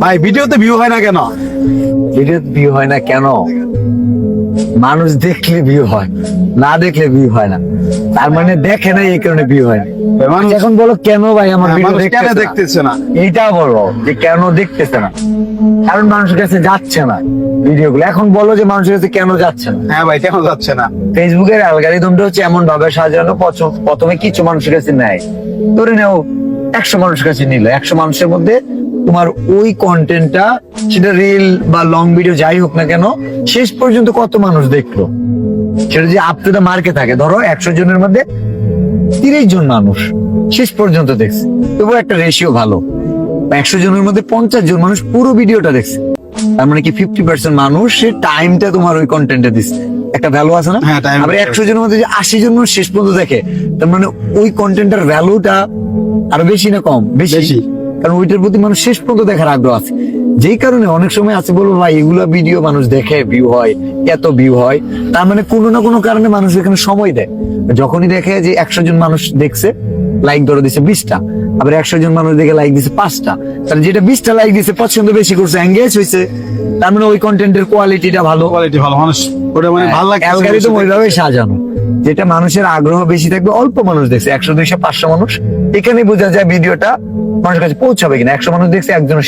ভাই ভিডিওতে ভিউ হয় না কেন? ভিডিওতে ভিউ হয় না কেন? মানুষ দেখলে ভিউ হয়, না দেখলে ভিউ হয় না। তার মানে দেখে না, এই কারণে ভিউ হয় না। মানুষ এখন বলো কেন ভাই আমার ভিডিও মানুষ কেন দেখতেছে দেখতেছে না? এইটা বলো যে কেন দেখতেছে না। কারণ মানুষের কাছে যাচ্ছে না ভিডিওগুলো। এখন বলো যে মানুষের কাছে কেন যাচ্ছে না। হ্যাঁ ভাই, কেন যাচ্ছে না? ফেসবুকের অ্যালগরিদমটা হচ্ছে এমন ভাবে সাজানো, প্রথমে কিছু মানুষের কাছে নেয়, ধরে নাও 100 মানুষের কাছে নিল, 100 মানুষের মধ্যে তোমার ওই কন্টেন্টটা, সেটা রিল বা লং ভিডিও যাই হোক না কেন, শেষ পর্যন্ত কত মানুষ দেখলো সেটা যে আপ টু দা মার্কে থাকে। ধরো 100 জনের মধ্যে 30 জন মানুষ শেষ পর্যন্ত দেখছে, তবুও একটা রেশিও ভালো। 100 জনের মধ্যে 50 জন মানুষ পুরো ভিডিওটা দেখছে, তার মানে কি 50% মানুষ সে টাইমটা তোমার ওই কন্টেন্টে দিচ্ছে। একটা ভ্যালু আছে না? হ্যাঁ, time আবার 100 জনের মধ্যে যে 80 জন মানুষ শেষ পর্যন্ত দেখে, তার মানে ওই কন্টেন্টের ভ্যালুটা আরো বেশি না কম? বেশি। কারণ ওইটার প্রতি মানুষ শেষ পর্যন্ত দেখার আগ্রহ আছে। যেই কারণে অনেক সময় আছে বলবো ভাই এগুলা ভিডিও মানুষ দেখে, ভিউ হয়, এত ভিউ হয়, তার মানে কোনো না কোনো কারণে মানুষ এখানে সময় দেয়। যখনই দেখে যে 100 জন মানুষ দেখছে, লাইক ধরে দিছে 20টা, আবার 100 জন মানুষ দেখে লাইক দিছে 5টা, তাহলে যেটা 20টা লাইক দিছে, পছন্দ বেশি করছে, এঙ্গেজ হয়েছে, তার মানে ওই কন্টেন্টের কোয়ালিটিটা ভালো। কোয়ালিটি ভালো, মানুষ ওটা মানে ভালো লাগে। অ্যালগরিদম ওইভাবে সাজানো, যেটা মানুষের আগ্রহ বেশি থাকবে। অল্প মানুষ দেখছে, 100, 200, 500 মানুষ, এখানে বোঝা যায় ভিডিওটা মানুষের কাছে পৌঁছাবে কিনা। 100 মানুষ দেখছে, একজন